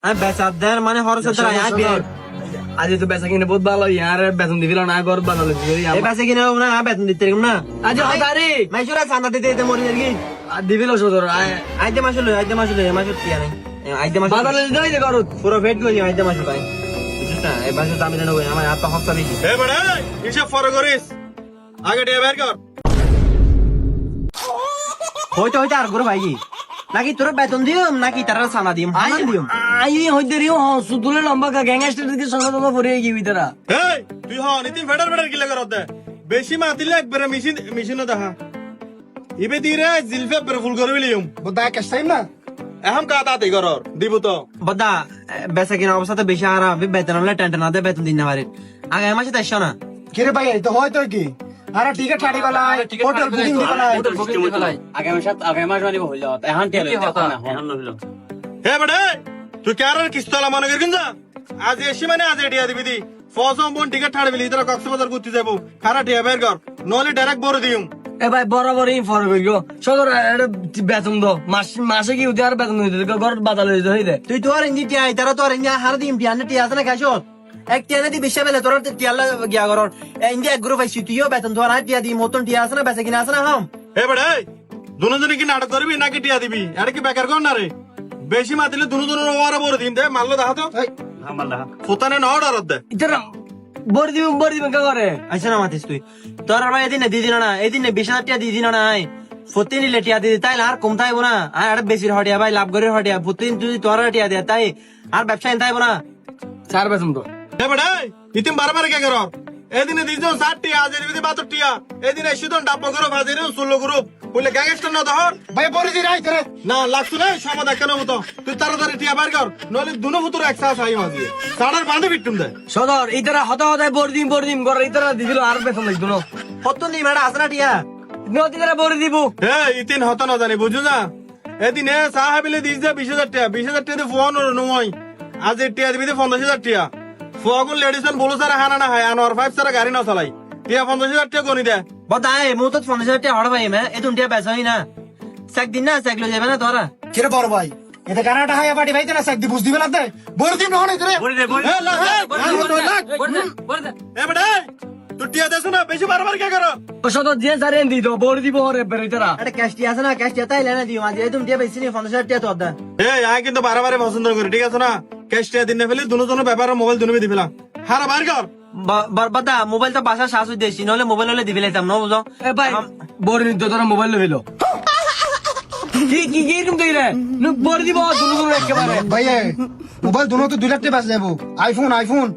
আমি বেচাদের মানে খরচের দ্বারা আজ তো বেচা কিনে বহুত ভালো ইয়ার বেতন দিবি না ঘর বানালে এই বেচা কিনে না বেতন দিতে না আজ হতারি মাইশুরা চান্দা দিতে মরি আর কি দিবিল সদর আইতে মাসুল মাসুল কি আনে আইতে মাসুল বানালে দিই দে করত পুরো ফেট করি আইতে মাসুল ভাই বুঝছিস না এই বাসা দামি না নই আমার হাত খরচা বেশি এ বড় হিসাব ফর করিস আগে টিয়া বের কর হইতে হইতে আর করো ভাই কি নাকি তোর বেতন দিও নাকি তারা চান্দা দিও হামান দিও আই হইতে রিও সুতুলে লম্বা গ্যাংস্টার দিকে সঙ্গে তো পড়ে গিয়ে তারা এই তুই হ নিতিন ফেডার ফেডার কিলে করত দে বেশি মা দিলে একবারে মেশিন দেখা ইবে দিরে জিলফে একবারে ফুল করে লিয়ম বোধা ক্যাশ টাইম না এখন কা তাতে করর দিব তো বদা বেচা কিনা অবস্থা তো বেশি আর বেতন হলে টেনশন না দে বেতন দিন না পারে আগে মাসে তাইছো না কিরে ভাই তো হয় তো কি আরে টিকিট ছাড়ি বলা হোটেল বুকিং দি বলা আগামী মাস মানে হইল এখন তেল হে বড় তুই কারার কিস্তলা মনে করকিন যা আজ এসি মানে আজ টিয়া দিবি দি ফসম বোন টিকিট ছাড়বি তোরা কক্সবাজার ঘুরতে যাবো খারা টিয়া বের কর নলে ডাইরেক্ট বড় দিম এ ভাই বরাবরই ফর করিও সদর বেতন দো মাসে কি উঠে আর বেতন হইতে ঘর বাদাল হইতে তুই তো আর ইন্দি টিয়া তারা তো আর ইন্দি হার দিম টিয়া না টিয়া আছে না খাইছো এক টিয়া দি বেশি বেলে তোর টিয়া গিয়া করর ইন্দি এক গ্রুপ আইছি তুইও বেতন তোর আর টিয়া দি মতন টিয়া আছে না বেচা কিনা আছে না হাম হে বড় দুজনে কি নাটক করবি নাকি টিয়া দিবি এটা কি বেকার কর না রে বেশি মা দিলে দুজনের ওরা বড় দিন দে মারলো দেখা তো ফুতানে না অর্ডার দে ইতারা বড় দিবেন কা করে আইসা না মাতিস তুই তোর আর এদিন দি দিন না এদিন 20,000 টিয়া দি দিন না প্রতিদিন নিলে টিয়া দি তাই আর কম থাইবো না আর বেশি হটিয়া ভাই লাভ করে হটিয়া প্রতিদিন তুই তোর টিয়া দে তাই আর ব্যবসা থাইবো না চার বেতন তো হে বড় ইতিম বারবার কে করর এদিনে দিজন 60 টিয়া আজ এদিনে 72 টিয়া এদিনে সুদন ডাব্বা করো ভাজিরে 16 গ্রুপ বলে গ্যাংস্টার না দহর ভাই বলি দি রাই করে না লাগছো না সমাধা কেন মতো তুই তাড়াতাড়ি টিয়া বের কর নলে দুনো ফুতুর একসাথ আই মাঝি সাড়ার বাঁধে বিটুম দে সদর ইতারা হতা হতায় বড় দিন করে ইতারা দিছিল আর বেতন লাগতো না কত নি মেডা আছে না টিয়া নদী তারা বড় দিব হে ইতিন হত না জানি বুঝু না এদিনে সাহাবিলে দিস দে 20,000 টিয়া 20,000 টিয়া ফোন নয় আজ এই টিয়া দিবি 15,000 টিয়া ফগুন লেডিসন বলো সারা হানা না হায় আনোয়ার 5 সারা গাড়ি না চালাই টিয়া 15,000 টিয়া গনি দে বদাই মু তো 15,000 টিয়া হড় ভাই মে এ দুন টিয়া বেচা হই না সাক দিন না সাক লো যাবে না তোরা কিরে বড় ভাই এটা কানাটা হায়া বাড়ি ভাই না সাকদি বুঝ দিবে না দে বড় দিন নহনে রে হে লা হে এ বড় তুই টিয়া দেছ না বেশি বারবার কে করো সদর যে সারে দি তো বড় দিব রে বের ইতারা আরে ক্যাশ টিয়া আছে না ক্যাশ টিয়া তাই লেনা দিও আজ এ দুন টিয়া বেশি নি 15,000 টিয়া তো দা হে আয় কিন্তু বারবারে পছন্দ করি ঠিক আছে না ক্যাশ টিয়া দিনে ফেলি দুজনের ব্যাপারে মোবাইল দুনবি দিবিলা হারা বার কর বরবাদা মোবাইল তো বাসা শাশ হই দেছি নলে মোবাইল হলে দিবি লাইতাম না বুঝো এ ভাই বড় নিত তোরা মোবাইল লইলো কি এরকম তুই রে বড় দিব দুনো একেবারে ভাই মোবাইল দুনো তো 2 লাখ টাকা বাঁচ যাবো আইফোন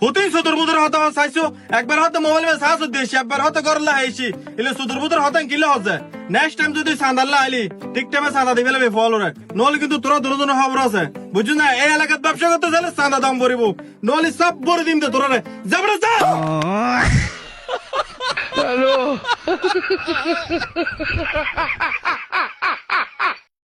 হতেই সুদূর বুদুর হতে চাইছো একবার হতে মোবাইল মে সাহায্য দিয়েছি একবার হতে করলা আইছি এলে সুদূর বুদুর হতে কিলে হচ্ছে নেক্সট টাইম যদি সান্দাল্লা আইলি ঠিক টাইমে সান্দা দিবে লাগবে ফলো রে নলে কিন্তু তোরা দুজনের খবর আছে বুঝছো না এই এলাকাত ব্যবসা করতে চাইলে সান্দা দাম ভরিব নলে সব ভরে দিন দে তোরা রে যাবড়া যা হ্যালো